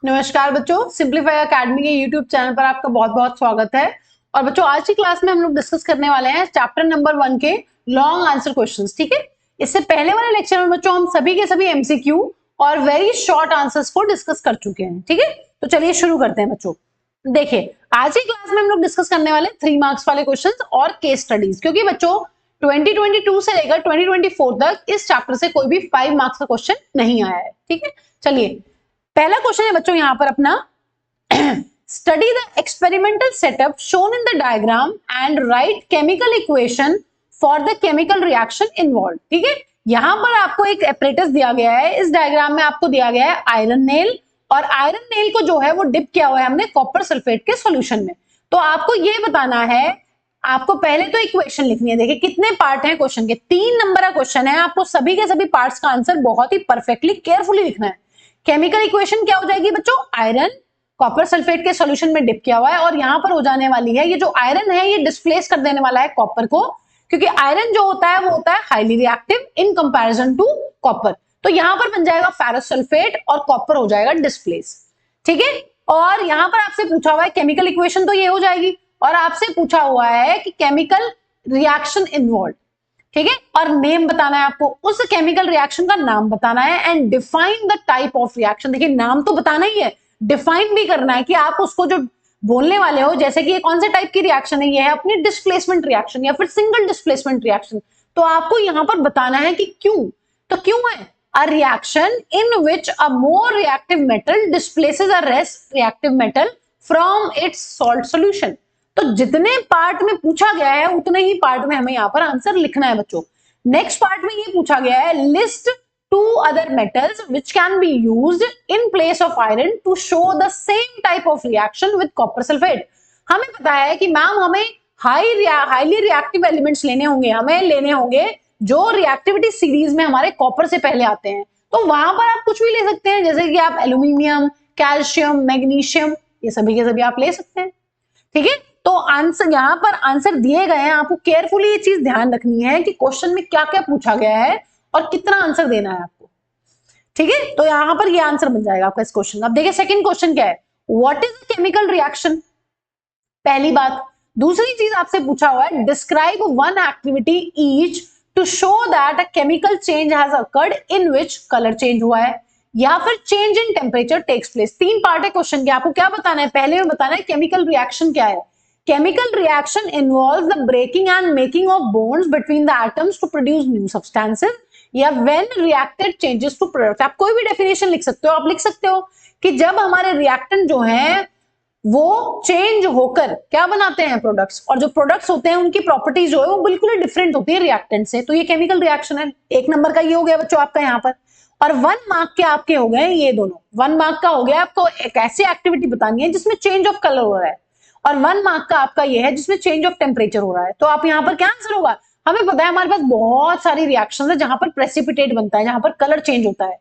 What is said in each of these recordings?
नमस्कार बच्चों, simplify academy के यूट्यूब चैनल पर आपका बहुत बहुत स्वागत है। और बच्चों, आज की क्लास में हम लोग डिस्कस करने वाले हैं चैप्टर नंबर 1 के लॉन्ग आंसर क्वेश्चंस। ठीक है, इससे पहले वाले लेक्चर में बच्चों हम सभी के सभी एमसीक्यू और वेरी शॉर्ट आंसर्स को डिस्कस कर चुके हैं। ठीक है, तो चलिए शुरू करते हैं बच्चों। देखिए, आज की क्लास में हम लोग डिस्कस करने वाले 3 मार्क्स वाले क्वेश्चन और केस स्टडीज, क्योंकि बच्चों 2022 से लेकर 2024 तक इस चैप्टर से कोई भी 5 मार्क्स का क्वेश्चन नहीं आया है। ठीक है, चलिए पहला क्वेश्चन है बच्चों यहां पर अपना, study the experimental setup shown in the diagram and right chemical equation for the chemical reaction involve. ठीक है, यहां पर आपको एक एपरेटस दिया गया है। इस डायग्राम में आपको दिया गया है आयरन नेल, और आयरन नेल को जो है वो डिप किया हुआ है हमने कॉपर सल्फेट के सॉल्यूशन में। तो आपको ये बताना है, आपको पहले तो इक्वेशन लिखनी है। देखिए कितने पार्ट हैं क्वेश्चन के, 3 नंबर का क्वेश्चन है। आपको सभी के सभी पार्ट्स का आंसर बहुत ही परफेक्टली केयरफुली लिखना है। केमिकल इक्वेशन क्या हो जाएगी बच्चों, आयरन कॉपर सल्फेट के सॉल्यूशन में डिप किया हुआ है, और यहां पर हो जाने वाली है, ये जो आयरन है ये डिस्प्लेस कर देने वाला है कॉपर को, क्योंकि आयरन जो होता है वो होता है highly reactive in comparison to copper. तो यहां पर बन जाएगा फेरस सल्फेट और कॉपर हो जाएगा डिस्प्लेस। ठीक है, और यहां पर आपसे पूछा हुआ है केमिकल इक्वेशन, तो ये हो जाएगी, और आपसे पूछा हुआ है कि केमिकल रिएक्शन इन्वॉल्व। ठीक है, और नेम बताना है आपको, उस केमिकल रिएक्शन का नाम बताना है, and define the type of reaction. देखिए नाम तो बताना ही है, डिफाइन भी करना है कि आप उसको जो बोलने वाले हो, जैसे कि ये कौन से टाइप की रिएक्शन है, ये है अपनी डिस्प्लेसमेंट रिएक्शन या फिर सिंगल डिस्प्लेसमेंट रिएक्शन। तो आपको यहां पर बताना है कि क्यों, तो क्यों है a reaction in which a more reactive metal displaces a less reactive metal from its salt solution. तो जितने पार्ट में पूछा गया है उतने ही पार्ट में हमें यहां पर आंसर लिखना है बच्चों। नेक्स्ट पार्ट में ये पूछा गया है, list 2 other metals which can be used in place of iron to show the same type of reaction with copper sulphate. हमें पता है कि मैम हमें हाईली रिएक्टिव एलिमेंट्स लेने होंगे, हमें लेने होंगे जो रिएक्टिविटी सीरीज में हमारे कॉपर से पहले आते हैं। तो वहां पर आप कुछ भी ले सकते हैं, जैसे कि आप एल्यूमिनियम, कैल्शियम, मैग्नीशियम, ये सभी के सभी आप ले सकते हैं। ठीक है, तो आंसर यहां पर आंसर दिए गए हैं, आपको केयरफुली ये चीज ध्यान रखनी है कि क्वेश्चन में क्या क्या पूछा गया है और कितना आंसर देना है आपको। ठीक है, तो यहां पर ये आंसर बन जाएगा आपका इस क्वेश्चन। अब देखिए सेकंड क्वेश्चन क्या है, what is the chemical reaction, पहली बात। दूसरी चीज आपसे पूछा हुआ है, describe one activity each to show that a chemical change has occurred in which colour change हुआ है, या फिर change in temperature takes place. 3 part है क्वेश्चन के, आपको क्या बताना है, पहले में बताना है केमिकल रिएक्शन क्या है। Chemical reaction involves the breaking and making of bonds between the atoms to produce new substances, या when reactant changes to products। आप कोई भी डेफिनेशन लिख सकते हो, आप लिख सकते हो कि जब हमारे रिएक्टेंट जो हैं वो चेंज होकर क्या बनाते हैं, प्रोडक्ट्स, और जो प्रोडक्ट्स होते हैं उनकी प्रॉपर्टीज जो है वो बिल्कुल डिफरेंट होती है रिएक्टेंट से। तो ये केमिकल रिएक्शन है। 1 नंबर का ये हो गया बच्चों आपका यहाँ पर, और 1 मार्क के आपके हो गए ये दोनों। 1 मार्क का हो गया, आपको एक ऐसी एक्टिविटी बतानी है जिसमें चेंज ऑफ कलर हो रहा है, और 1 मार्क का आपका ये है जिसमें चेंज ऑफ टेम्परेचर हो रहा है। तो आप यहाँ पर क्या आंसर होगा, हमें पता है हमारे पास बहुत सारी रिएक्शन है जहां पर प्रेसिपिटेट बनता है, जहां पर कलर चेंज होता है,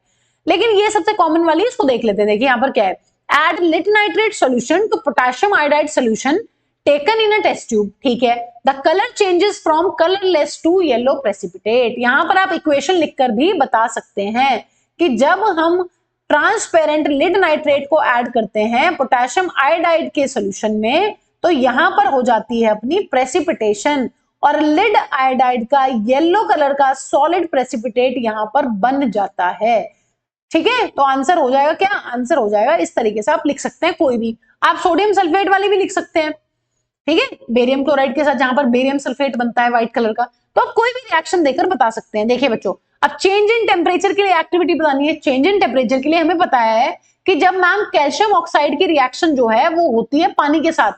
लेकिन ये सबसे कॉमन वाली है, इसको देख लेते हैं। देखिए यहाँ पर क्या है, add lit nitrate solution to potassium iodide solution taken in a test tube। ठीक है, the color changes from colorless to yellow precipitate। यहां पर आप इक्वेशन लिखकर भी बता सकते हैं कि जब हम ट्रांसपेरेंट लिड नाइट्रेट को ऐड करते हैं पोटेशियम आयोडाइड के सॉल्यूशन में, तो यहां पर हो जाती है अपनी प्रेसिपिटेशन, और लिड आयोडाइड का येलो कलर का सॉलिड प्रेसिपिटेट यहां पर बन जाता है। ठीक है, तो आंसर हो जाएगा क्या, आंसर हो जाएगा इस तरीके से आप लिख सकते हैं। कोई भी आप सोडियम सल्फेट वाली भी लिख सकते हैं। ठीक है, बेरियम क्लोराइड के साथ जहां पर बेरियम सल्फेट बनता है व्हाइट कलर का, तो आप कोई भी रिएक्शन देकर बता सकते हैं। देखिए बच्चों, अब चेंज इन टेम्परेचर के लिए एक्टिविटी बतानी है। चेंज इन टेम्परेचर के लिए हमें पता है कि जब मैम कैल्शियम ऑक्साइड की रिएक्शन जो है वो होती है पानी के साथ,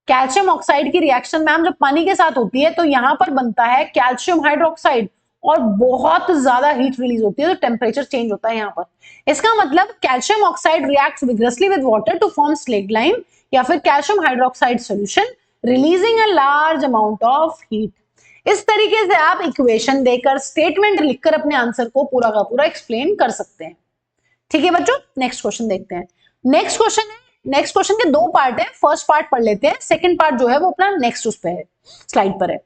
कैल्शियम ऑक्साइड की रिएक्शन मैम जब पानी के साथ होती है तो यहां पर बनता है कैल्शियम हाइड्रोक्साइड, और बहुत ज्यादा हीट रिलीज होती है, तो टेम्परेचर चेंज होता है यहां पर। इसका मतलब calcium oxide reacts vigorously with water to form slaked lime, या फिर calcium hydroxide solution releasing a large amount of heat. इस तरीके से आप इक्वेशन देकर स्टेटमेंट लिखकर अपने आंसर को पूरा का पूरा एक्सप्लेन कर सकते हैं। ठीक है बच्चों, नेक्स्ट क्वेश्चन देखते हैं। नेक्स्ट क्वेश्चन है, नेक्स्ट क्वेश्चन के 2 पार्ट है, फर्स्ट पार्ट पढ़ लेते हैं, सेकंड पार्ट जो है वो अपना नेक्स्ट उस पे है, स्लाइड पर है।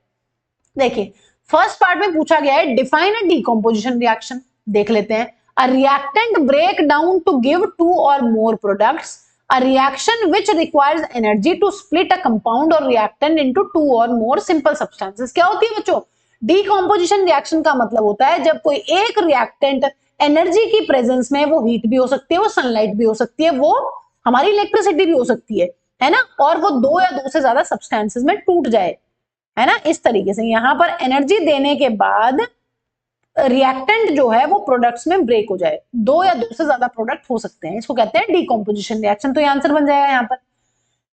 देखिए फर्स्ट पार्ट में पूछा गया है डिफाइन अ डीकंपोजिशन रिएक्शन। देख लेते हैं, a reactant break down to give 2 or more products, a reaction which requires energy to split a compound or reactant into 2 or more simple substances. क्या होती है बच्चों? डीकॉम्पोजिशन रिएक्शन का मतलब होता है जब कोई एक रिएक्टेंट एनर्जी की प्रेजेंस में, वो हीट भी हो सकती है, वो सनलाइट भी हो सकती है, वो हमारी इलेक्ट्रिसिटी भी हो सकती है ना, और वो 2 या 2 से ज्यादा सब्सटेंसेस में टूट जाए, है ना। इस तरीके से यहां पर एनर्जी देने के बाद रिएक्टेंट जो है वो प्रोडक्ट्स में ब्रेक हो जाए, 2 या 2 से ज्यादा प्रोडक्ट हो सकते हैं, इसको कहते हैं डीकॉम्पोजिशन रिएक्शन। तो ये आंसर बन जाएगा यहाँ पर।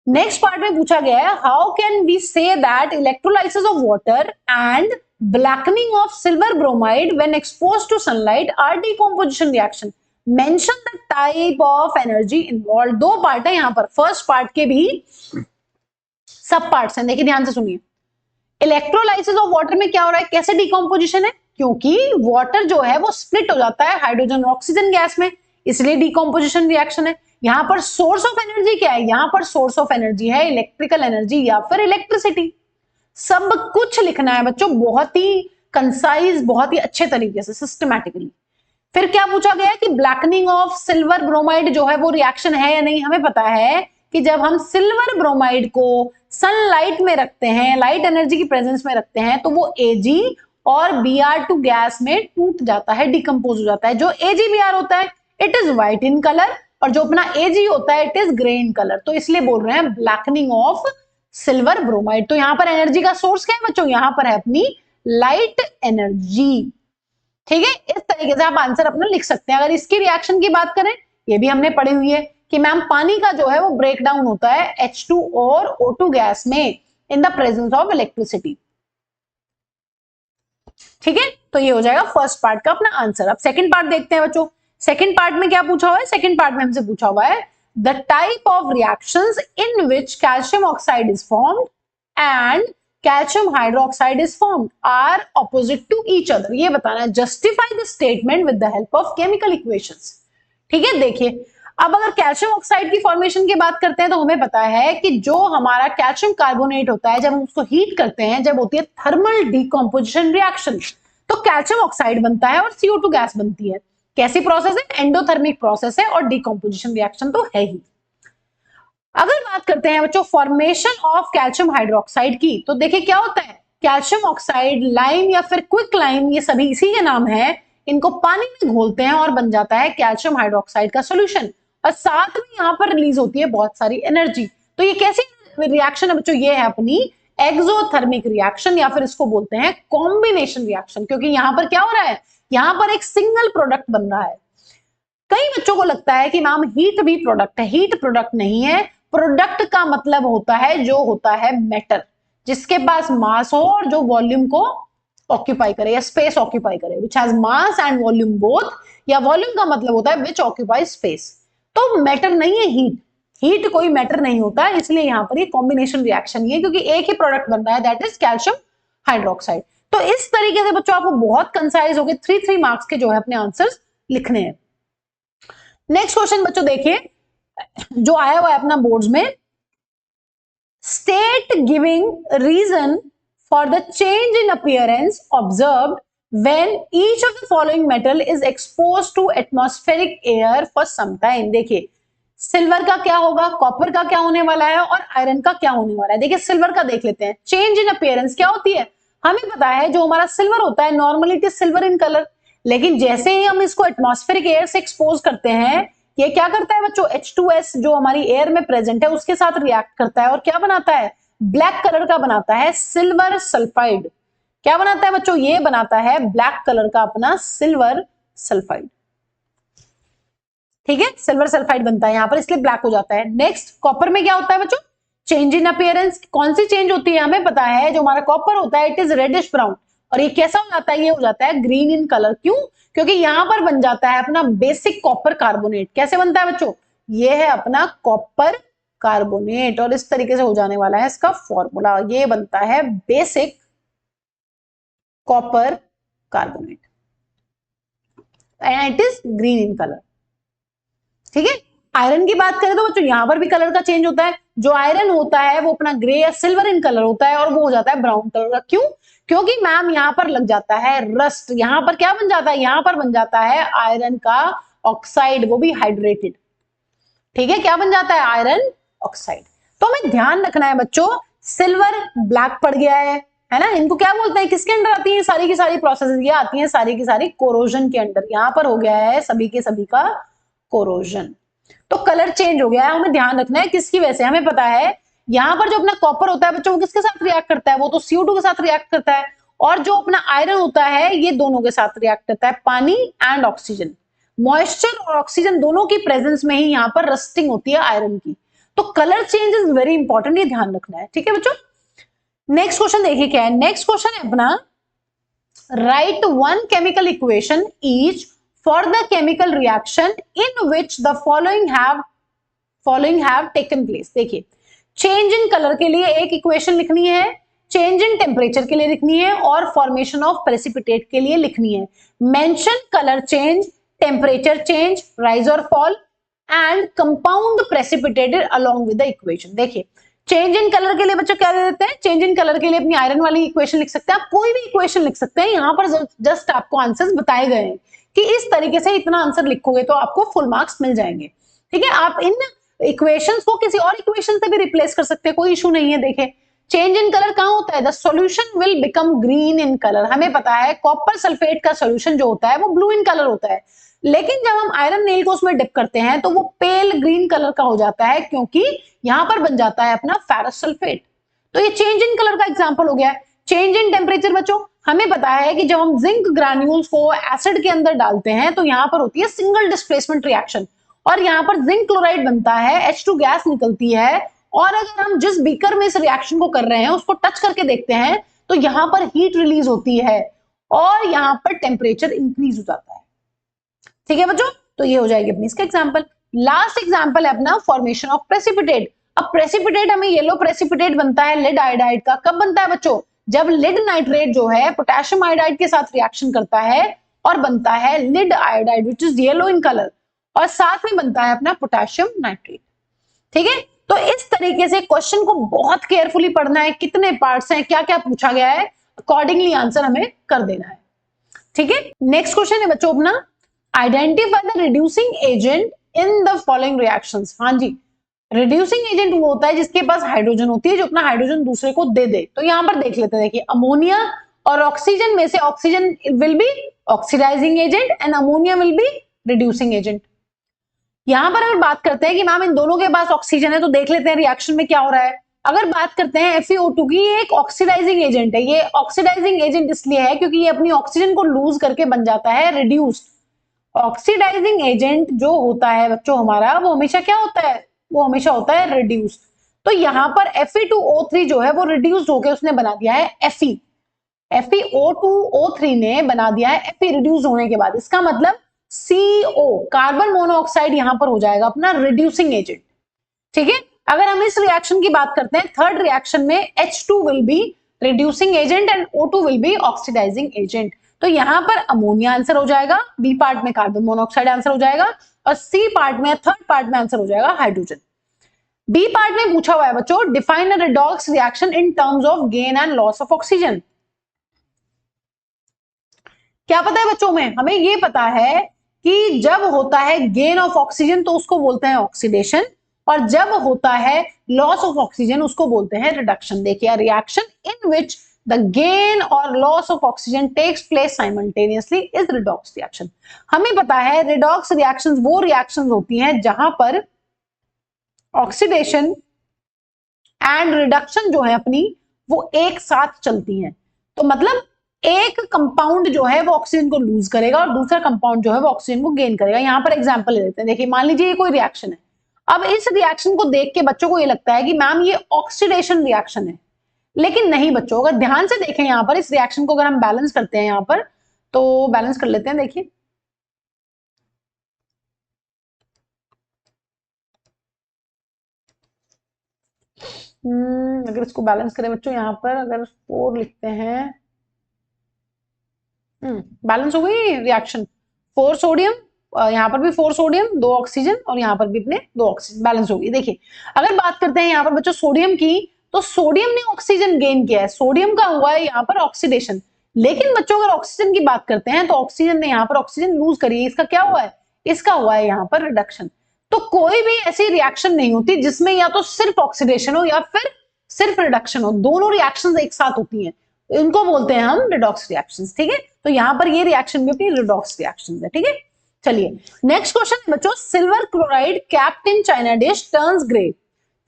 नेक्स्ट पार्ट में पूछा गया है, how can we say that electrolysis of water and blackening of silver bromide when exposed to sunlight are decomposition reaction, mention the type of energy involve. दो पार्ट है यहाँ पर, फर्स्ट पार्ट के भी सब पार्ट्स हैं, देखिए ध्यान से सुनिए। इलेक्ट्रोलाइसिस ऑफ वाटर में क्या हो रहा है, कैसे डीकॉम्पोजिशन है, क्योंकि वाटर जो है वो स्प्लिट हो जाता है हाइड्रोजन और ऑक्सीजन गैस में, इसलिए डीकॉम्पोजिशन रिएक्शन है। यहां पर सोर्स ऑफ एनर्जी क्या है, यहां पर सोर्स ऑफ एनर्जी है इलेक्ट्रिकल एनर्जी या फिर इलेक्ट्रिसिटी। सब कुछ लिखना है बच्चों, बहुत ही कंसाइज, बहुत ही अच्छे तरीके से, सिस्टमैटिकली। फिर क्या पूछा गया है कि ब्लैकनिंग ऑफ सिल्वर ब्रोमाइड जो है वो रिएक्शन है या नहीं। हमें पता है कि जब हम सिल्वर ब्रोमाइड को सनलाइट में रखते हैं, लाइट एनर्जी की प्रेजेंस में रखते हैं, तो वो Ag और Br2 गैस में टूट जाता है, डिकम्पोज हो जाता है। जो AgBr होता है it is white in colour, और जो अपना Ag होता है it is grey in colour. तो इसलिए बोल रहे हैं ब्लैकनिंग ऑफ सिल्वर ब्रोमाइड। तो यहां पर एनर्जी का सोर्स क्या है बच्चों, यहां पर है अपनी लाइट एनर्जी। ठीक है, इस तरीके से आप आंसर अपना लिख सकते हैं। अगर इसकी रिएक्शन की बात करें, ये भी हमने पढ़ी हुई है कि मैम पानी का जो है वो ब्रेक डाउन होता है H2 और O2 गैस में in the presence of electricity. ठीक है, तो ये हो जाएगा फर्स्ट पार्ट का अपना आंसर। अब सेकंड पार्ट देखते हैं बच्चों। सेकंड पार्ट में क्या पूछा हुआ है, सेकंड पार्ट में हमसे पूछा हुआ है the type of reactions in which calcium oxide is formed and calcium hydroxide is formed are opposite to each other। ये बताना है, justify the statement with the help of chemical equations। ठीक है, देखिए अब अगर कैल्शियम ऑक्साइड की formation की बात करते हैं तो हमें पता है कि जो हमारा कैल्शियम कार्बोनेट होता है, जब हम उसको हीट करते हैं, जब होती है थर्मल डीकॉम्पोजिशन रिएक्शन, तो कैल्शियम ऑक्साइड बनता है और CO2 गैस बनती है। कैसी प्रोसेस है, एंडोथर्मिक प्रोसेस है, और डीकॉम्पोजिशन रिएक्शन तो है ही। अगर बात करते हैं बच्चों फॉर्मेशन ऑफ कैल्शियम हाइड्रोक्साइड की, तो देखिए क्या होता है, कैल्शियम ऑक्साइड, लाइम या फिर क्विक लाइम, ये सभी इसी के नाम है। इनको पानी में घोलते हैं और बन जाता है कैल्शियम हाइड्रोक्साइड का सॉल्यूशन, और साथ में यहाँ पर रिलीज होती है बहुत सारी एनर्जी। तो ये कैसी रिएक्शन है बच्चों, ये है अपनी एक्सोथर्मिक रिएक्शन, या फिर इसको बोलते हैं कॉम्बिनेशन रिएक्शन, क्योंकि यहाँ पर क्या हो रहा है, यहाँ पर एक सिंगल प्रोडक्ट बन रहा है। कई बच्चों को लगता है कि मैम हीट भी प्रोडक्ट है, हीट प्रोडक्ट नहीं है। प्रोडक्ट का मतलब होता है जो होता है मैटर, जिसके पास मास हो और जो वॉल्यूम को ऑक्यूपाई करे या स्पेस ऑक्यूपाई करे, which has mass and volume both, या वॉल्यूम का मतलब होता है विच ऑक्यूपाई स्पेस। तो मैटर नहीं है हीट, हीट कोई मैटर नहीं होता है, इसलिए यहां पर ये कॉम्बिनेशन रिएक्शन ही है, क्योंकि एक ही प्रोडक्ट बन रहा है, दैट इज कैल्शियम हाइड्रोक्साइड। तो इस तरीके से बच्चों आपको बहुत कंसाइज हो गए 3 मार्क्स के जो है अपने आंसर्स लिखने हैं। नेक्स्ट क्वेश्चन बच्चों देखिए जो आया हुआ है अपना बोर्ड्स में, state giving reason for the change in appearance observed when each of the following metal is exposed to atmospheric air for some time. देखिए सिल्वर का क्या होगा, कॉपर का क्या होने वाला है, और आयरन का क्या होने वाला है। देखिए सिल्वर का देख लेते हैं। चेंज इन अपीयरेंस क्या होती है, हमें पता है जो हमारा सिल्वर होता है normally it is silver in colour, लेकिन जैसे ही हम इसको एटमॉस्फेरिक एयर से एक्सपोज करते हैं, ये क्या करता है बच्चों, H2S जो हमारी एयर में प्रेजेंट है उसके साथ रिएक्ट करता है और क्या बनाता है, ब्लैक कलर का बनाता है सिल्वर सल्फाइड। क्या बनाता है बच्चों, ये बनाता है ब्लैक कलर का अपना सिल्वर सल्फाइड। ठीक है, सिल्वर सल्फाइड बनता है यहां पर, इसलिए ब्लैक हो जाता है। नेक्स्ट कॉपर में क्या होता है बच्चों, चेंज इन अपीयरेंस। कौन सी चेंज होती है, हमें पता है जो हमारा कॉपर होता है इट इज रेडिश ब्राउन, और ये कैसा हो जाता है, ये हो जाता है ग्रीन इन कलर। क्यों, क्योंकि यहां पर बन जाता है अपना बेसिक कॉपर कार्बोनेट। कैसे बनता है बच्चों, ये है अपना कॉपर कार्बोनेट, और इस तरीके से हो जाने वाला है इसका फॉर्मूला, ये बनता है basic copper carbonate and it is green in colour. ठीक है, आयरन की बात करें तो बच्चों यहां पर भी कलर का चेंज होता है, जो आयरन होता है वो अपना ग्रे या सिल्वर इन कलर होता है और वो हो जाता है ब्राउन कलर का। क्यों? क्योंकि मैम यहाँ पर लग जाता है रस्ट। यहाँ पर क्या बन जाता है? यहाँ पर बन जाता है आयरन का ऑक्साइड, वो भी हाइड्रेटेड। ठीक है, क्या बन जाता है? Iron oxide. तो हमें ध्यान रखना है बच्चों, सिल्वर ब्लैक पड़ गया है ना, इनको क्या बोलते हैं, किसके अंडर आती है सारी की सारी प्रोसेसेस? ये आती हैं सारी की सारी कोरोजन के अंडर। यहाँ पर हो गया है सभी के सभी का कोरोजन, तो कलर चेंज हो गया है। हमें ध्यान रखना है किसकी वजह से। हमें पता है यहाँ पर जो अपना कॉपर होता है बच्चों, वो किसके साथ रिएक्ट करता है? वो तो CO2 के साथ रिएक्ट करता है। और जो अपना आयरन होता है ये दोनों के साथ रिएक्ट करता है, पानी एंड ऑक्सीजन। मॉइस्चर और ऑक्सीजन दोनों की प्रेजेंस में ही यहाँ पर रस्टिंग होती है आयरन की। तो colour change is very important, ये ध्यान रखना है। ठीक है बच्चों, नेक्स्ट क्वेश्चन देखिए क्या है। नेक्स्ट क्वेश्चन है अपना, right one chemical equation each for the chemical reaction in which the following have taken place. देखिए, चेंज इन कलर के लिए एक इक्वेशन लिखनी है, चेंज इन टेम्परेचर के लिए लिखनी है और फॉर्मेशन ऑफ प्रेसिपिटेट के लिए लिखनी है। Mention colour change, temperature change, rise और fall and compound precipitated along with the equation. देखिए, चेंज इन कलर के लिए बच्चों क्या दे देते हैं? चेंज इन कलर के लिए अपनी आयरन वाली इक्वेशन लिख सकते हैं, आप कोई भी इक्वेशन लिख सकते हैं। यहाँ पर जस्ट आपको आंसर्स बताए गए हैं कि इस तरीके से इतना आंसर लिखोगे तो आपको फुल मार्क्स मिल जाएंगे। ठीक है, आप इन इक्वेशंस को किसी और इक्वेशन से भी रिप्लेस कर सकते हैं, कोई इशू नहीं है। देखिए, चेंज इन कलर कहां होता है? The solution will become green in colour. हमें पता है कॉपर सल्फेट का सॉल्यूशन जो होता है वो ब्लू इन कलर होता है, लेकिन जब हम आयरन नेल को उसमें डिप करते हैं तो वो पेल ग्रीन कलर का हो जाता है, क्योंकि यहां पर बन जाता है अपना फेरस सल्फेट। तो ये चेंज इन कलर का एग्जांपल हो गया है। चेंज इन टेम्परेचर बच्चों, हमें पता है कि जब हम जिंक ग्रैन्यूल्स को एसिड के अंदर डालते हैं तो यहां पर होती है सिंगल डिस्प्लेसमेंट रिएक्शन और यहां पर जिंक क्लोराइड बनता है, H2 गैस निकलती है। और अगर हम जिस बीकर में इस रिएक्शन को कर रहे हैं उसको टच करके देखते हैं तो यहां पर हीट रिलीज होती है और यहां पर टेम्परेचर इंक्रीज हो जाता है। ठीक है बच्चों, तो ये हो जाएगी अपनी इसका एग्जांपल। लास्ट एग्जांपल है अपना फॉर्मेशन ऑफ प्रेसिपिटेट। अब प्रेसिपिटेट हमें येलो प्रेसिपिटेट बनता है लिड आयोडाइड का। कब बनता है बच्चों? जब लिड नाइट्रेट जो है पोटेशियम आयोडाइड के साथ रिएक्शन करता है और बनता है lead iodide which is yellow in colour, और साथ में बनता है अपना पोटेशियम नाइट्रेट। ठीक है, तो इस तरीके से क्वेश्चन को बहुत केयरफुली पढ़ना है, कितने पार्ट्स हैं, क्या क्या पूछा गया है, अकॉर्डिंगली आंसर हमें कर देना है। ठीक है, नेक्स्ट क्वेश्चन है बच्चों अपना, identify the reducing agent in the following reactions. हाँ जी, रिड्यूसिंग एजेंट वो होता है जिसके पास हाइड्रोजन होती है, जो अपना हाइड्रोजन दूसरे को दे दे। तो यहां पर देख लेते हैं, देखिए अमोनिया और ऑक्सीजन में से oxygen will be oxidising agent and ammonia will be reducing agent. यहां पर अगर बात करते हैं कि मैम इन दोनों के पास ऑक्सीजन है तो देख लेते हैं रिएक्शन में क्या हो रहा है। अगर बात करते हैं FeO2 की, ये एक ऑक्सीडाइजिंग एजेंट है। ये ऑक्सीडाइजिंग एजेंट इसलिए है क्योंकि ये अपनी ऑक्सीजन को लूज करके बन जाता है रिड्यूस्ड। ऑक्सीडाइजिंग एजेंट जो होता है बच्चों हमारा, वो हमेशा क्या होता है? वो हमेशा होता है रिड्यूस्ड। तो यहां पर Fe2O3 जो है वो रिड्यूस्ड होकर उसने बना दिया है Fe। FeO2O3 ने बना दिया है Fe रिड्यूस होने के बाद। इसका मतलब CO कार्बन मोनोऑक्साइड यहां पर हो जाएगा अपना रिड्यूसिंग एजेंट। ठीक है, अगर हम इस रिएक्शन की बात करते हैं, थर्ड रिएक्शन में H2 will be reducing agent and O2 will be oxidising agent. तो यहां पर अमोनिया आंसर हो जाएगा, बी पार्ट में कार्बन मोनोऑक्साइड आंसर हो जाएगा और सी पार्ट में, थर्ड पार्ट में आंसर हो जाएगा हाइड्रोजन। बी पार्ट में पूछा हुआ है बच्चों, define a redox reaction in terms of gain and loss of oxygen. क्या पता है बच्चों में? हमें ये पता है कि जब होता है गेन ऑफ ऑक्सीजन तो उसको बोलते हैं ऑक्सीडेशन, और जब होता है लॉस ऑफ ऑक्सीजन उसको बोलते हैं रिडक्शन। देखिए, reaction in which the gain और loss of oxygen takes place simultaneously is redox reaction. हमें पता है रिडॉक्स रिएक्शंस वो रिएक्शंस होती हैं जहां पर ऑक्सीडेशन एंड रिडक्शन जो है अपनी वो एक साथ चलती हैं। तो मतलब एक कंपाउंड जो है वो ऑक्सीजन को लूज करेगा और दूसरा कंपाउंड जो है वो ऑक्सीजन को गेन करेगा। यहां पर एग्जांपल ले लेते हैं। देखिए, मान लीजिए ये कोई रिएक्शन है। अब इस रिएक्शन को देख के बच्चों को ये लगता है कि मैम ये ऑक्सीडेशन रिएक्शन है, लेकिन नहीं बच्चों, अगर ध्यान से देखें यहां पर इस रिएक्शन को अगर हम बैलेंस करते हैं यहां पर, तो बैलेंस कर लेते हैं। देखिए, अगर इसको बैलेंस करें बच्चों, यहां पर अगर 4 लिखते हैं, बैलेंस हो गई रिएक्शन। 4 सोडियम यहाँ पर भी 4 सोडियम 2 ऑक्सीजन और यहाँ पर भी अपने 2 ऑक्सीजन बैलेंस होगी। देखिए अगर बात करते हैं यहाँ पर बच्चों सोडियम की, तो सोडियम ने ऑक्सीजन गेन किया है, सोडियम का हुआ है यहाँ पर ऑक्सीडेशन। लेकिन बच्चों अगर ऑक्सीजन की बात करते हैं तो ऑक्सीजन ने यहाँ पर ऑक्सीजन लूज करी है, इसका क्या हुआ है, इसका हुआ है यहाँ पर रिडक्शन। तो कोई भी ऐसी रिएक्शन नहीं होती जिसमें या तो सिर्फ ऑक्सीडेशन हो या फिर सिर्फ रिडक्शन हो, दोनों रिएक्शंस एक साथ होती हैं, इनको बोलते हैं हम रिडॉक्स रिएक्शंस। ठीक है, तो यहाँ पर ये रिएक्शन भी अपनी रिडॉक्स रिएक्शंस है। ठीक है, चलिए नेक्स्ट क्वेश्चन है बच्चों, silver chloride capped in China dish turns grey.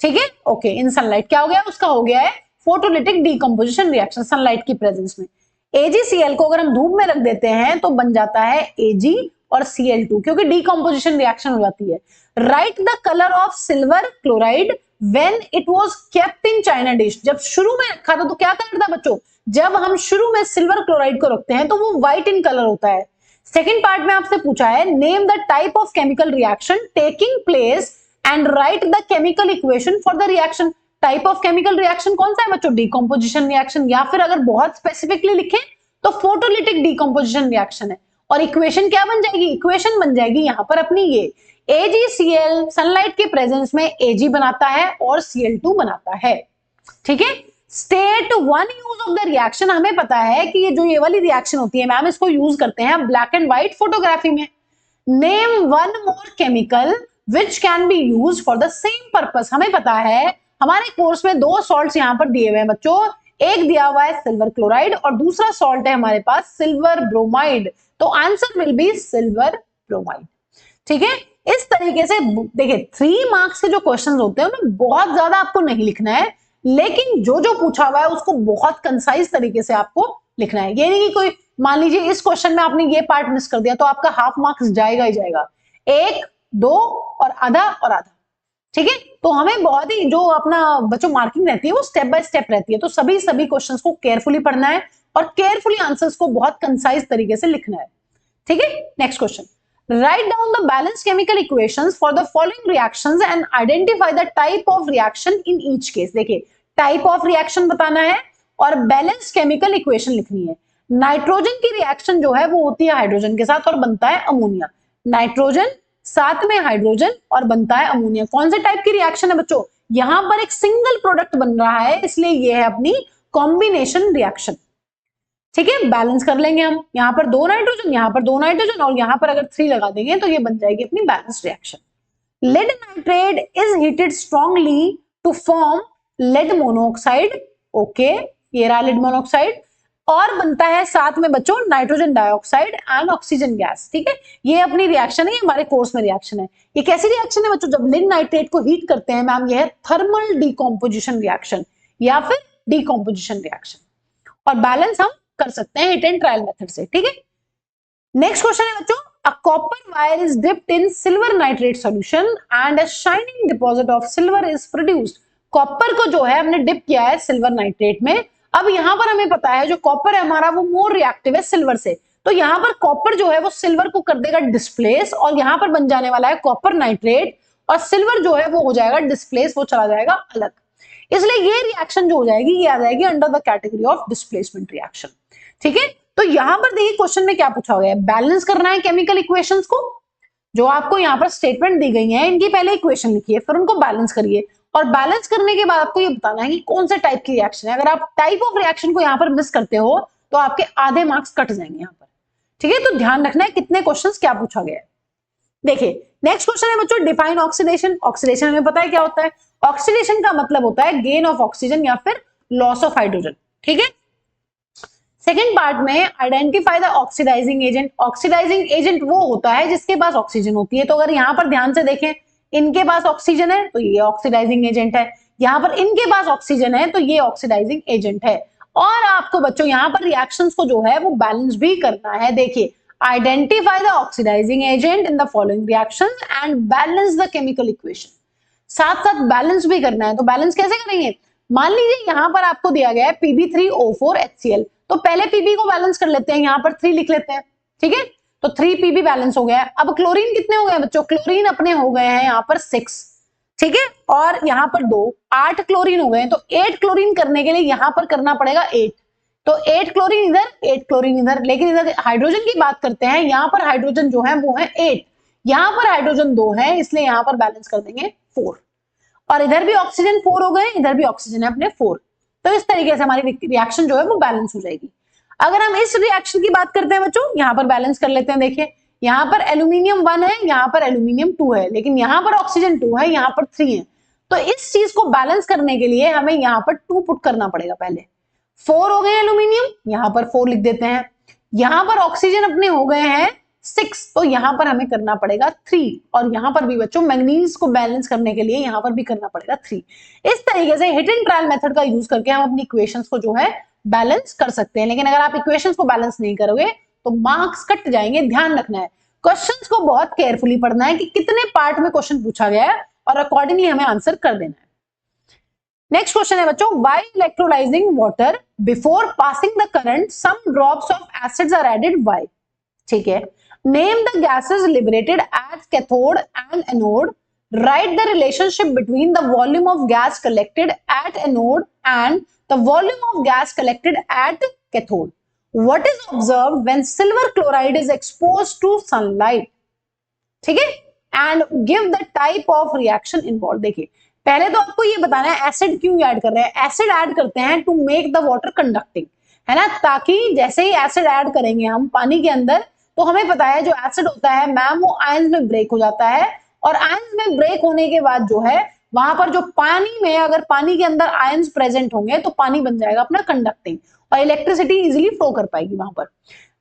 ठीक है, ओके, इन सनलाइट क्या हो गया, उसका हो गया है फोटोलिटिक डीकंपोजिशन रिएक्शन सनलाइट की प्रेजेंस में। AgCl को अगर हम धूप में रख देते हैं तो बन जाता है Ag और Cl2, क्योंकि डीकंपोजिशन रिएक्शन हो जाती है। Right the colour of silver chloride when it was kept in China dish. जब शुरू में रखा था तो क्या कलर था बच्चों, जब हम शुरू में सिल्वर क्लोराइड को रखते हैं तो वो व्हाइट इन कलर होता है। सेकंड पार्ट में आपसे पूछा है name the type of chemical reaction taking place and right the chemical equation for the reaction. Type of chemical reaction कौन सा है बच्चों, डीकंपोजिशन रिएक्शन, या फिर अगर बहुत स्पेसिफिकली लिखें तो फोटोलिटिक डीकंपोजिशन रिएक्शन है। और इक्वेशन क्या बन जाएगी, इक्वेशन बन जाएगी यहाँ पर अपनी ये AgCl सनलाइट के प्रेजेंस में Ag बनाता है और Cl2 बनाता है। ठीक है, state one use of the reaction, हमें पता है कि ये जो ये वाली रिएक्शन होती है मैम इसको यूज करते हैं ब्लैक एंड व्हाइट फोटोग्राफी में। Name one more chemical which can be use for the same purpose. हमें पता है हमारे कोर्स में 2 सॉल्ट्स यहाँ पर दिए हुए हैं बच्चों, एक दिया हुआ है सिल्वर क्लोराइड और दूसरा सॉल्ट है हमारे पास सिल्वर ब्रोमाइड, तो answer will be silver bromide. ठीक है, इस तरीके से देखिए 3 मार्क्स के जो क्वेश्चंस होते हैं उनमें बहुत ज्यादा आपको नहीं लिखना है, लेकिन जो जो पूछा हुआ है उसको बहुत कंसाइज तरीके से आपको लिखना है। ये नहीं कि कोई मान लीजिए इस क्वेश्चन में आपने ये पार्ट मिस कर दिया तो आपका हाफ मार्क्स जाएगा ही जाएगा, 1, 2 और आधा और आधा। ठीक है, तो हमें बहुत ही जो अपना बच्चों मार्किंग रहती है वो स्टेप बाय स्टेप रहती है, तो सभी क्वेश्चंस को केयरफुली पढ़ना है और केयरफुली आंसर्स को बहुत कंसाइज तरीके से लिखना है। ठीक है, next question, write down the balanced chemical equations for the following reactions and identify the type of reaction in each case। देखिए टाइप ऑफ रिएक्शन बताना है और बैलेंस केमिकल इक्वेशन लिखनी है। नाइट्रोजन की रिएक्शन जो है वो होती है हाइड्रोजन के साथ और बनता है अमोनिया, नाइट्रोजन साथ में हाइड्रोजन और बनता है अमोनिया। कौन से टाइप की रिएक्शन है बच्चों, यहां पर एक सिंगल प्रोडक्ट बन रहा है इसलिए ये है अपनी कॉम्बिनेशन रिएक्शन। ठीक है, बैलेंस कर लेंगे हम, यहाँ पर 2 नाइट्रोजन, यहाँ पर 2 नाइट्रोजन और यहाँ पर अगर 3 लगा देंगे तो ये बन जाएगी अपनी balance reaction. Lead nitrate is heated strongly to form lead monoxide. Okay, ये रहा लेड मोनोऑक्साइड और बनता है साथ में बच्चों nitrogen dioxide and oxygen gas. ठीक है, ये अपनी रिएक्शन है, ये हमारे कोर्स में रिएक्शन है। ये कैसी रिएक्शन है बच्चों, जब लेड नाइट्रेट को हीट करते हैं मैम, ये है थर्मल डीकॉम्पोजिशन रिएक्शन या फिर डीकॉम्पोजिशन रिएक्शन, और बैलेंस हम कर सकते हैं हिट एंड ट्रायल मेथड से। ठीक है, नेक्स्ट क्वेश्चन है बच्चों, a copper wire is dipped in silver nitrate solution and a shining deposit of silver is produced. Copper को जो है हमने डिप किया है सिल्वर नाइट्रेट में। अब यहां पर हमें पता है जो कॉपर है हमारा वो मोर रिएक्टिव है सिल्वर से, तो यहां पर कॉपर जो है वो सिल्वर को कर देगा डिस्प्लेस और यहां पर बन जाने वाला है कॉपर नाइट्रेट, और सिल्वर जो है वो हो जाएगा डिस्प्लेस, वो चला जाएगा अलग। इसलिए ये रिएक्शन जो हो जाएगी ये आ जाएगी under the category of displacement reaction. ठीक है, तो यहां पर देखिए क्वेश्चन में क्या पूछा गया है, बैलेंस करना है केमिकल इक्वेशंस को। जो आपको यहाँ पर स्टेटमेंट दी गई है इनकी पहले इक्वेशन लिखिए फिर उनको बैलेंस करिए, और बैलेंस करने के बाद आपको ये बताना है कि कौन से टाइप की रिएक्शन है। अगर आप टाइप ऑफ रिएक्शन को यहाँ पर मिस करते हो तो आपके आधे मार्क्स कट जाएंगे यहाँ पर। ठीक है, तो ध्यान रखना है कितने क्वेश्चंस क्या पूछा गया है। देखिए नेक्स्ट क्वेश्चन है बच्चों, डिफाइन ऑक्सीडेशन। ऑक्सीडेशन हमें पता है क्या होता है, ऑक्सीडेशन का मतलब होता है गेन ऑफ ऑक्सीजन या फिर लॉस ऑफ हाइड्रोजन। ठीक है, सेकेंड पार्ट में identify the oxidising agent. Oxidising agent वो होता है जिसके पास ऑक्सीजन होती है, तो अगर यहाँ पर ध्यान से देखें इनके पास ऑक्सीजन है तो ये ऑक्सीडाइजिंग एजेंट है, यहाँ पर इनके पास ऑक्सीजन है तो ये ऑक्सीडाइजिंग एजेंट है। और आपको बच्चों यहाँ पर रिएक्शंस को जो है वो बैलेंस भी करना है। देखिए identify the oxidising agent in the following reactions and balance the chemical equation. साथ साथ बैलेंस भी करना है, तो बैलेंस कैसे करेंगे, मान लीजिए यहाँ पर आपको दिया गया है Pb3O4HCl, तो पहले Pb को बैलेंस कर लेते हैं, यहाँ पर 3 लिख लेते हैं। ठीक है, तो 3 Pb बैलेंस हो गया है। अब क्लोरीन कितने हो गए बच्चों, क्लोरीन अपने हो गए हैं यहाँ पर 6। ठीक है, और यहाँ पर 2, 8 क्लोरीन हो गए, तो 8 क्लोरीन करने के लिए यहाँ पर करना पड़ेगा 8, तो 8 क्लोरीन इधर 8 क्लोरीन इधर। लेकिन इधर हाइड्रोजन की बात करते हैं, यहाँ पर हाइड्रोजन जो है वो है 8, यहाँ पर हाइड्रोजन 2 है, इसलिए यहाँ पर बैलेंस कर देंगे 4, और इधर भी ऑक्सीजन 4 हो गए, इधर भी ऑक्सीजन है अपने 4। तो इस तरीके से हमारी रिएक्शन जो है वो बैलेंस हो जाएगी। अगर हम इस रिएक्शन की बात करते हैं बच्चों, यहाँ पर बैलेंस कर लेते हैं। देखिए यहाँ पर एल्यूमिनियम 1 है, यहाँ पर एल्यूमिनियम 2 है, लेकिन यहाँ पर ऑक्सीजन 2 है, यहाँ पर 3 है। तो इस चीज को बैलेंस करने के लिए हमें यहाँ पर 2 पुट करना पड़ेगा। पहले 4 हो गए एल्यूमिनियम, यहाँ पर 4 लिख देते हैं। यहाँ पर ऑक्सीजन अपने हो गए हैं 6, तो यहाँ पर हमें करना पड़ेगा 3, और यहाँ पर भी बच्चों मैग्नीज को बैलेंस करने के लिए यहाँ पर भी करना पड़ेगा 3। इस तरीके से हिट एंड ट्रायल मेथड का यूज करके हम अपनी इक्वेशंस को जो है बैलेंस कर सकते हैं। लेकिन अगर आप इक्वेशंस को बैलेंस नहीं करोगे तो मार्क्स कट जाएंगे। ध्यान रखना है, क्वेश्चंस को बहुत केयरफुली पढ़ना है कि कितने पार्ट में क्वेश्चन पूछा गया है और अकॉर्डिंगली हमें आंसर कर देना है। नेक्स्ट क्वेश्चन है बच्चों, while electrolysing water before passing the current some drops of acids are added, why? ठीक है, name the gases liberated at cathode and anode, write the relationship between the volume of gas collected at anode and the volume of gas collected at cathode, what is observed when silver chloride is exposed to sunlight? ठीक है, and give the type of reaction involved। देखिए पहले तो आपको ये बताना है acid क्यों ऐड कर रहे हैं। एसिड ऐड करते हैं to make the water conducting, है ना, ताकि जैसे ही एसिड ऐड करेंगे हम पानी के अंदर, तो हमें पता है जो एसिड होता है मैम वो आयंस में ब्रेक हो जाता है, और आयंस में ब्रेक होने के बाद जो है वहां पर जो पानी में, अगर पानी के अंदर आयंस प्रेजेंट होंगे तो पानी बन जाएगा अपना कंडक्टिंग, और इलेक्ट्रिसिटी इजीली फ्लो कर पाएगी वहां पर।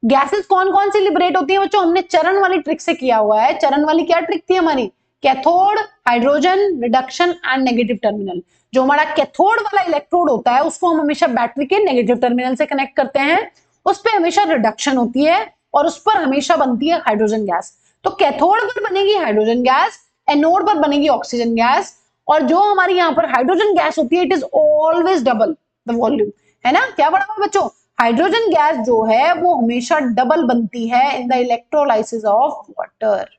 गैसेस कौन कौन सी लिबरेट होती है बच्चों? हमने चरण वाली ट्रिक से किया हुआ है। चरण वाली क्या ट्रिक थी हमारी? Cathode, hydrogen, reduction and negative terminal. जो हमारा कैथोड वाला इलेक्ट्रोड होता है उसको हम हमेशा बैटरी के नेगेटिव टर्मिनल से कनेक्ट करते हैं, उस पर हमेशा रिडक्शन होती है और उस पर हमेशा बनती है हाइड्रोजन गैस। तो कैथोड पर बनेगी हाइड्रोजन गैस, एनोड पर बनेगी ऑक्सीजन गैस, और जो हमारी यहाँ पर हाइड्रोजन गैस होती है it is always double the volume, है ना। क्या पढ़ा हुआ बच्चों? हाइड्रोजन गैस जो है वो हमेशा डबल बनती है in the electrolysis of water.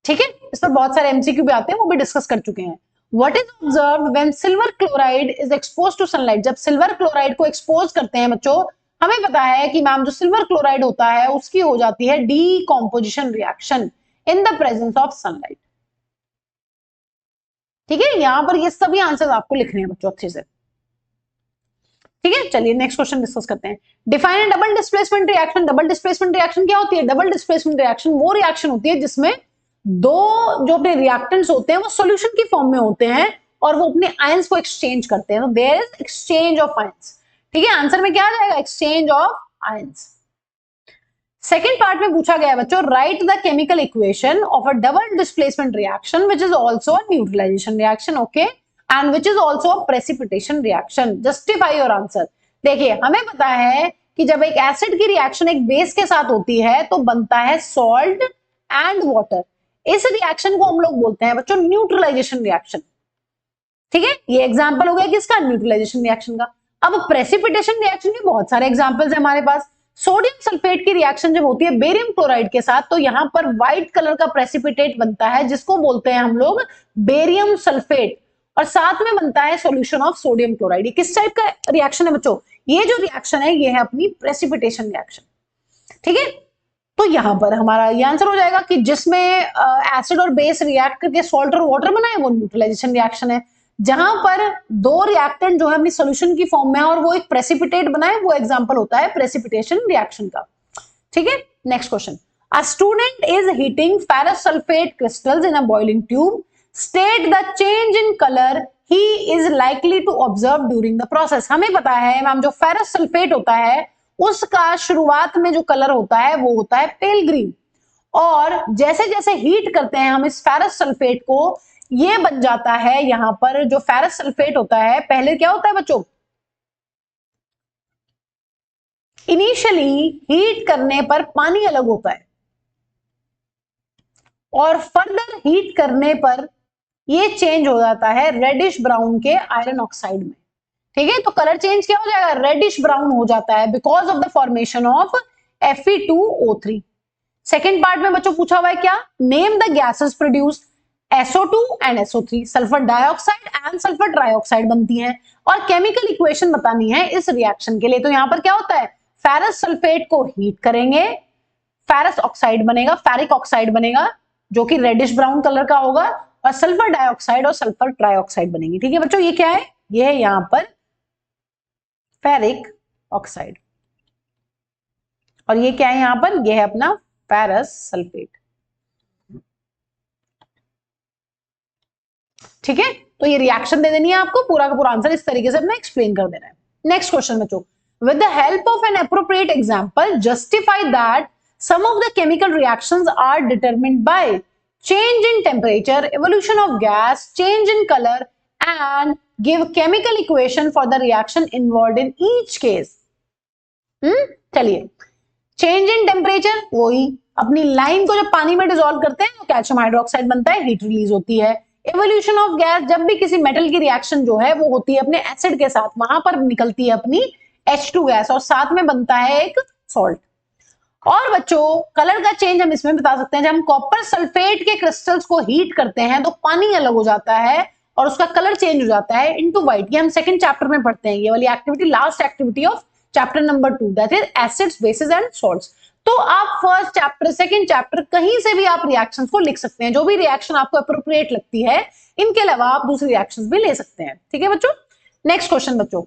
ठीक है, इस पर बहुत सारे एमसीक्यू भी आते हैं, वो भी डिस्कस कर चुके हैं। What is observed when silver chloride is exposed to sunlight? जब सिल्वर क्लोराइड को एक्सपोज करते हैं बच्चों, हमें पता है कि मैम जो सिल्वर क्लोराइड होता है उसकी हो जाती है decomposition reaction in the presence of sunlight. ठीक है, यहां पर ये सभी आंसर्स आपको लिखने हैं बच्चों अच्छे से। ठीक है, चलिए नेक्स्ट क्वेश्चन डिस्कस करते हैं। Define double displacement reaction. Double displacement reaction क्या होती है? डबल डिस्प्लेसमेंट रिएक्शन वो रिएक्शन होती है जिसमें दो जो अपने रिएक्टेंट्स होते हैं वो सॉल्यूशन की फॉर्म में होते हैं और वो अपने आयंस को एक्सचेंज करते हैं। तो there is exchange of ions. ठीक है, आंसर में क्या आ जाएगा? Exchange of ions. Second part में पूछा गया है बच्चों, write the chemical equation of a double displacement reaction which is also a neutralisation reaction, okay, and which is also a precipitation reaction. Justify your answer. देखिए हमें पता है कि जब एक एसिड की रिएक्शन एक बेस के साथ होती है तो बनता है सॉल्ट एंड वाटर। इस रिएक्शन को हम लोग बोलते हैं बच्चों न्यूट्रलाइजेशन रिएक्शन। ठीक है, ये एग्जांपल हो गया किसका? न्यूट्रलाइजेशन रिएक्शन का। अब प्रेसिपिटेशन रिएक्शन के बहुत सारे एग्जांपल्स हैं हमारे पास। सोडियम सल्फेट की रिएक्शन जब होती है बेरियम क्लोराइड के साथ तो यहां पर व्हाइट कलर का प्रेसिपिटेट बनता है जिसको बोलते हैं हम लोग बेरियम सल्फेट, और साथ में बनता है सॉल्यूशन ऑफ सोडियम क्लोराइड। ये किस टाइप का रिएक्शन है बच्चों? ये जो रिएक्शन है ये है अपनी प्रेसिपिटेशन रिएक्शन। ठीक है, तो यहां पर हमारा ये आंसर हो जाएगा कि जिसमें एसिड और बेस रिएक्ट करके सॉल्ट और वाटर बनाए वो न्यूट्रलाइजेशन रिएक्शन है। जहां पर दो रिएक्टेंट जो है अपनी सॉल्यूशन की फॉर्म में है और वो एक प्रेसिपिटेट बनाए वो एग्जांपल होता है प्रेसिपिटेशन रिएक्शन का। ठीक है, next question. A student is heating ferrous sulphate crystals in a boiling tube, state the change in colour he is likely to observe during the process. हमें पता है मैम जो फेरस सल्फेट होता है उसका शुरुआत में जो कलर होता है वो होता है पेल ग्रीन, और जैसे जैसे हीट करते हैं हम इस फेरस सल्फेट को ये बन जाता है, यहां पर जो फेरस सल्फेट होता है पहले क्या होता है बच्चों? इनिशियली हीट करने पर पानी अलग होता है और फर्दर हीट करने पर ये चेंज हो जाता है रेडिश ब्राउन के आयरन ऑक्साइड में। ठीक है, तो कलर चेंज क्या हो जाएगा? रेडिश ब्राउन हो जाता है because of the formation of Fe2O3। Second part में बच्चों पूछा हुआ है क्या? Name the gases produced, SO2 and SO3, sulphur dioxide and sulphur trioxide बनती हैं, और केमिकल इक्वेशन बतानी है इस रिएक्शन के लिए। तो यहां पर क्या होता है? फेरस सल्फेट को हीट करेंगे, फेरस ऑक्साइड बनेगा, फेरिक ऑक्साइड बनेगा जो कि रेडिश ब्राउन कलर का होगा, और सल्फर डाइऑक्साइड और सल्फर ट्राइऑक्साइड बनेगी। ठीक है बच्चों, ये क्या है, ये है यहां पर फेरिक ऑक्साइड, और ये क्या है यहां पर, ये है अपना फेरस सल्फेट। ठीक है, तो ये रिएक्शन दे देनी है आपको, पूरा का पूरा आंसर इस तरीके से अपना एक्सप्लेन कर देना है। नेक्स्ट क्वेश्चन बच्चों, with the help of N appropriate example justify that some of the chemical reactions are determined by change in temperature, evolution of gas, change in color, and give chemical equation for the reaction involved in each case. चलिए, change in temperature, वही अपनी line को जब पानी में dissolve करते हैं तो कैल्शियम हाइड्रोक्साइड बनता है, हीट रिलीज होती है। एवोल्यूशन ऑफ गैस, जब भी किसी मेटल की रिएक्शन जो है वो होती है अपने एसिड के साथ, वहां पर निकलती है अपनी H2 गैस और साथ में बनता है एक सॉल्ट। और बच्चों कलर का चेंज हम इसमें बता सकते हैं, जब हम कॉपर सल्फेट के क्रिस्टल्स को हीट करते हैं तो पानी अलग हो जाता है और उसका कलर चेंज हो जाता है इनटू व्हाइट। ये हम सेकंड चैप्टर में पढ़ते हैं, ये वाली activity last activity of chapter number 2, that is acids, basis and salts. तो आप फर्स्ट चैप्टर, सेकंड चैप्टर कहीं से भी आप रिएक्शंस को लिख सकते हैं, जो भी रिएक्शन आपको अप्रोप्रिएट लगती है, इनके अलावा आप दूसरी रिएक्शंस भी ले सकते हैं। ठीक है बच्चों, नेक्स्ट क्वेश्चन बच्चों,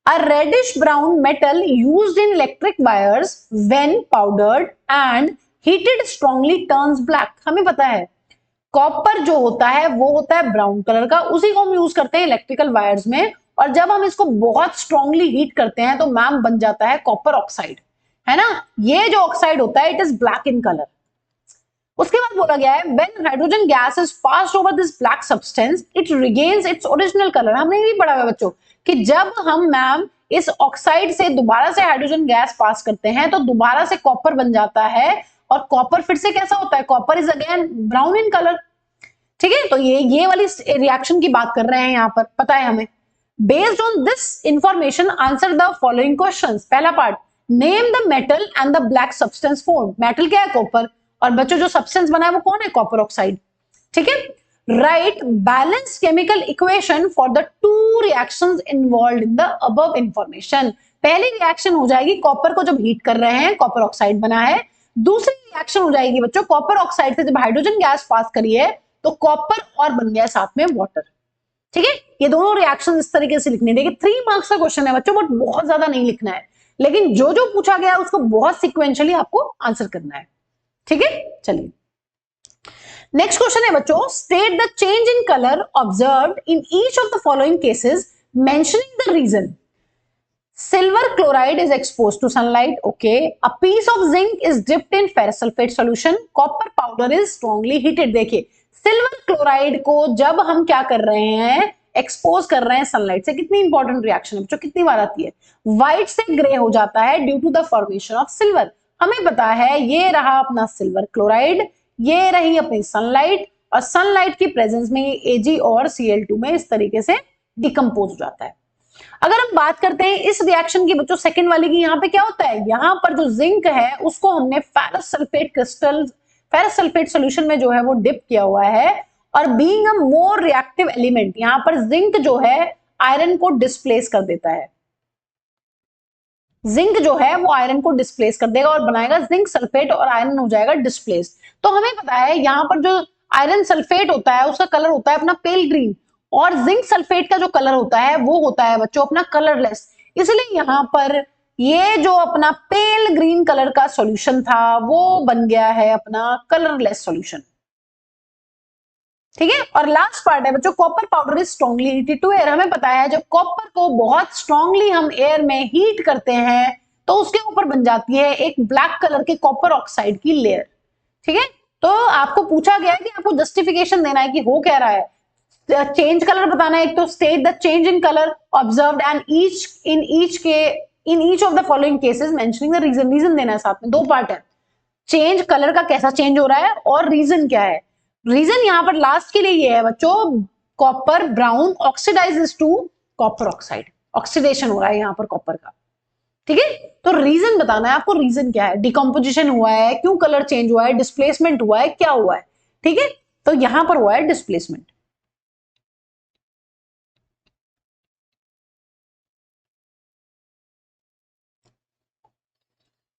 a reddish brown metal used in electric wires when powdered and heated strongly turns black। हमें पता है कॉपर जो होता है वो होता है ब्राउन कलर का, उसी को हम यूज करते हैं इलेक्ट्रिकल वायर्स में, और जब हम इसको बहुत स्ट्रांगली हीट करते हैं तो मैम बन जाता है कॉपर ऑक्साइड, है ना। ये जो ऑक्साइड होता है it is black in colour. उसके बाद बोला गया है when hydrogen gas is passed over this black substance it regains its original color। हमने भी पढ़ा है बच्चों कि जब हम मैम इस ऑक्साइड से दोबारा से हाइड्रोजन गैस पास करते हैं तो दोबारा से कॉपर बन जाता है, और कॉपर फिर से कैसा होता है, copper is again brown in colour. ठीक है, तो ये वाली रिएक्शन की बात कर रहे हैं यहां पर, पता है हमें। Based on this information answer the following questions. पहला part, name the metal and the black substance form. Metal क्या है, कॉपर, और बच्चों जो सब्सटेंस बना है वो कौन है, कॉपर ऑक्साइड। ठीक है, right balance chemical equation for the two reactions involved in the above information. पहली रिएक्शन हो जाएगी कॉपर को जब हीट कर रहे हैं कॉपर ऑक्साइड बना है, दूसरी रिएक्शन हो जाएगी बच्चों कॉपर ऑक्साइड से जब हाइड्रोजन गैस पास करी है तो कॉपर और बन गया साथ में वाटर। ठीक है, ये दोनों रिएक्शन इस तरीके से लिखने, देखिए 3 मार्क्स का क्वेश्चन है बच्चों, बट बहुत ज्यादा नहीं लिखना है, लेकिन जो जो पूछा गया है उसको बहुत सिक्वेंशियली आपको आंसर करना है। ठीक है, चलिए नेक्स्ट क्वेश्चन है बच्चों, state the change in colour observed in each of the following cases mentioning the reason. Silver chloride is exposed to sunlight. Okay. A piece of zinc is dipped in ferrous sulfate solution. Copper powder is strongly heated. देखिए silver chloride को जब हम क्या कर रहे हैं, expose कर रहे हैं सनलाइट से, कितनी इंपॉर्टेंट रिएक्शन है बच्चों, कितनी बार आती है, व्हाइट से ग्रे हो जाता है due to the formation of silver. हमें पता है ये रहा अपना सिल्वर क्लोराइड, ये रही अपनी सनलाइट, और सनलाइट की प्रेजेंस में ये Ag और Cl2 में इस तरीके से डिकम्पोज हो जाता है। अगर हम बात करते हैं इस रिएक्शन की बच्चों सेकंड वाली की, यहाँ पे क्या होता है, यहाँ पर जो जिंक है उसको हमने ferrous sulphate crystal, ferrous sulphate solution में जो है वो डिप किया हुआ है, और being a more reactive element यहाँ पर जिंक जो है आयरन को डिस्प्लेस कर देता है। जिंक जो है वो आयरन को डिस्प्लेस कर देगा और बनाएगा जिंक सल्फेट, और आयरन हो जाएगा डिस्प्लेस। तो हमें पता है यहाँ पर जो आयरन सल्फेट होता है उसका कलर होता है अपना पेल ग्रीन, और जिंक सल्फेट का जो कलर होता है वो होता है बच्चों अपना कलरलेस। इसलिए यहां पर ये जो अपना पेल ग्रीन कलर का सॉल्यूशन था वो बन गया है अपना कलरलेस सॉल्यूशन। ठीक है, और लास्ट पार्ट है बच्चों, copper powder is strongly heated to air. हमें पता है जब कॉपर को बहुत स्ट्रांगली हम एयर में हीट करते हैं तो उसके ऊपर बन जाती है एक ब्लैक कलर के कॉपर ऑक्साइड की लेयर। ठीक है, तो आपको पूछा गया है कि आपको जस्टिफिकेशन देना है कि हो क्या रहा है, चेंज कलर बताना है, एक तो state the change in colour observed and in each of the following cases mentioning the reason. Reason देना है साथ में, 2 पार्ट है, चेंज कलर का कैसा चेंज हो रहा है और रीजन क्या है। रीजन यहां पर लास्ट के लिए ये है बच्चों, copper brown oxidises to copper oxide, oxidation हो रहा है यहां पर कॉपर का। ठीक है, तो रीजन बताना है आपको, रीजन क्या है, डिकम्पोजिशन हुआ है, क्यों कलर चेंज हुआ है, डिस्प्लेसमेंट हुआ है, क्या हुआ है। ठीक है, तो यहां पर हुआ है डिस्प्लेसमेंट।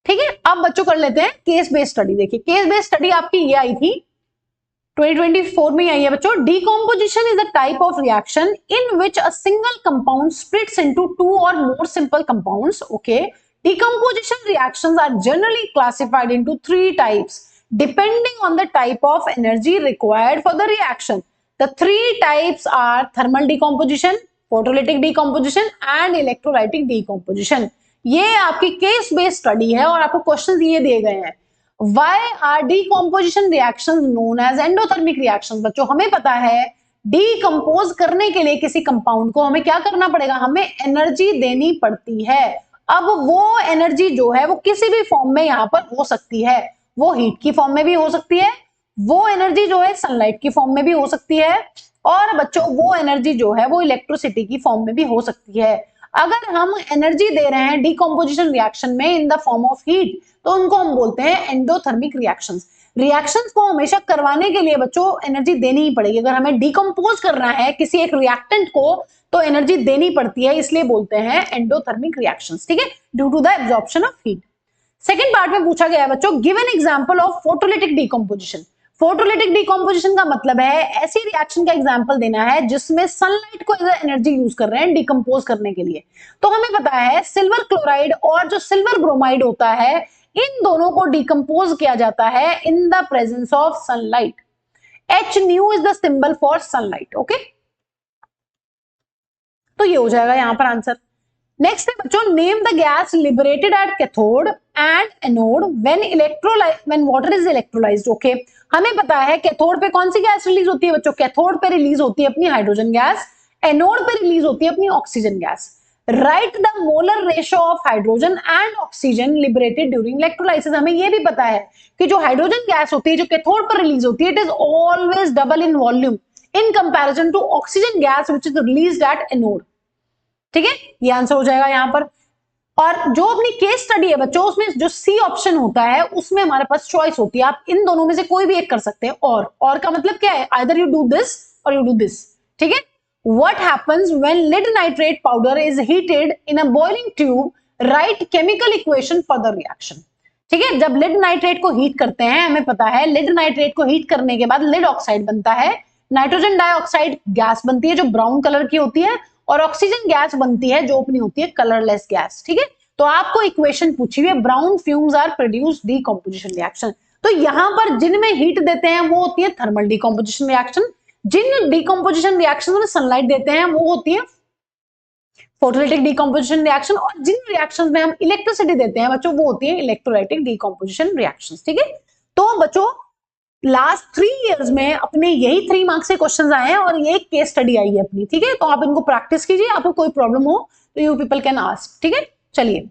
ठीक है, अब बच्चों कर लेते हैं केस बेस्ड स्टडी। देखिए केस बेस्ड स्टडी आपकी ये आई थी 2024 में आई है बच्चों। Decomposition is the type of reaction in which a single compound splits into two और more simple compounds. Okay, decomposition reactions are generally classified into 3 types depending on the type of energy required for the reaction. The 3 types are thermal decomposition, photolytic decomposition and electrolytic decomposition. ये आपकी case based study है और आपको questions ये दिए गए हैं। Why are decomposition reactions known as endothermic reactions? बच्चों हमें पता है डिकम्पोज करने के लिए किसी कंपाउंड को हमें क्या करना पड़ेगा, हमें एनर्जी देनी पड़ती है। अब वो एनर्जी जो है वो किसी भी फॉर्म में यहाँ पर हो सकती है, वो हीट की फॉर्म में भी हो सकती है, वो एनर्जी जो है सनलाइट की फॉर्म में भी हो सकती है, और बच्चों वो एनर्जी जो है वो इलेक्ट्रिसिटी की फॉर्म में भी हो सकती है। अगर हम एनर्जी दे रहे हैं डिकम्पोजिशन रिएक्शन में in the form of heat तो उनको हम बोलते हैं एंडोथर्मिक रिएक्शंस। रिएक्शंस को हमेशा करवाने के लिए बच्चों एनर्जी देनी ही पड़ेगी। अगर हमें डिकम्पोज करना है किसी एक रिएक्टेंट को तो एनर्जी देनी पड़ती है, इसलिए बोलते हैं एंडोथर्मिक रिएक्शंस। ठीक है, due to the absorption of heat. Second part में पूछा गया है बच्चों, give an example of photolytic decomposition. Photolytic decomposition का मतलब है ऐसी रिएक्शन का एग्जांपल देना है जिसमें सनलाइट को एज एनर्जी यूज कर रहे हैं डिकम्पोज करने के लिए। तो हमें पता है सिल्वर क्लोराइड और जो सिल्वर ब्रोमाइड होता है इन दोनों को डिकम्पोज किया जाता है in the presence of sunlight. HNu is the symbol for sunlight. Okay, तो ये हो जाएगा यहां पर आंसर। नेक्स्ट है बच्चों, name the gas liberated at cathode and anode when water is electrolysed. Okay, हमें पता है कैथोड पे कौन सी गैस रिलीज होती है बच्चों, कैथोड पे रिलीज होती है अपनी हाइड्रोजन गैस, एनोड पे रिलीज होती है अपनी oxygen gas. Right the molar ratio of hydrogen and oxygen liberated during electrolysis. हमें यह भी पता है कि जो हाइड्रोजन गैस होती है जो कैथोड पर रिलीज होती है it is always double in volume in comparison to oxygen gas which is released at anode. ठीक है, ये आंसर हो जाएगा यहां पर। और जो अपनी केस स्टडी है बच्चों उसमें जो सी ऑप्शन होता है उसमें हमारे पास चॉइस होती है, आप इन दोनों में से कोई भी एक कर सकते हैं। और का मतलब क्या है, either you do this or you do this. ठीक है, what happens when lead nitrate powder is heated in a boiling tube, write chemical equation for the reaction. ठीक है, जब लेड नाइट्रेट को हीट करते हैं हमें पता है लेड नाइट्रेट को हीट करने के बाद लेड ऑक्साइड बनता है, नाइट्रोजन डाइऑक्साइड गैस बनती है जो ब्राउन कलर की होती है, और ऑक्सीजन गैस बनती है जो अपनी होती है कलरलेस गैस। ठीक है, तो आपको इक्वेशन पूछी हुई है, brown fumes are produced decomposition reaction. तो यहां पर जिनमें हीट देते हैं वो होती है थर्मल डिकम्पोजिशन रिएक्शन, जिन डिकम्पोजिशन रिएक्शन में सनलाइट देते हैं वो होती है फोटोलिटिक डिकम्पोजिशन रिएक्शन, और जिन रिएक्शंस में हम इलेक्ट्रिसिटी देते हैं बच्चों वो होती है इलेक्ट्रोलाइटिक डिकम्पोजिशन रिएक्शंस। ठीक है, तो बच्चों लास्ट 3 इयर्स में अपने यही 3 मार्क्स से क्वेश्चंस आए हैं और ये केस स्टडी आई है अपनी। ठीक है, तो आप इनको प्रैक्टिस कीजिए, आपको कोई प्रॉब्लम हो तो यू पीपल कैन आस्क। ठीक है, चलिए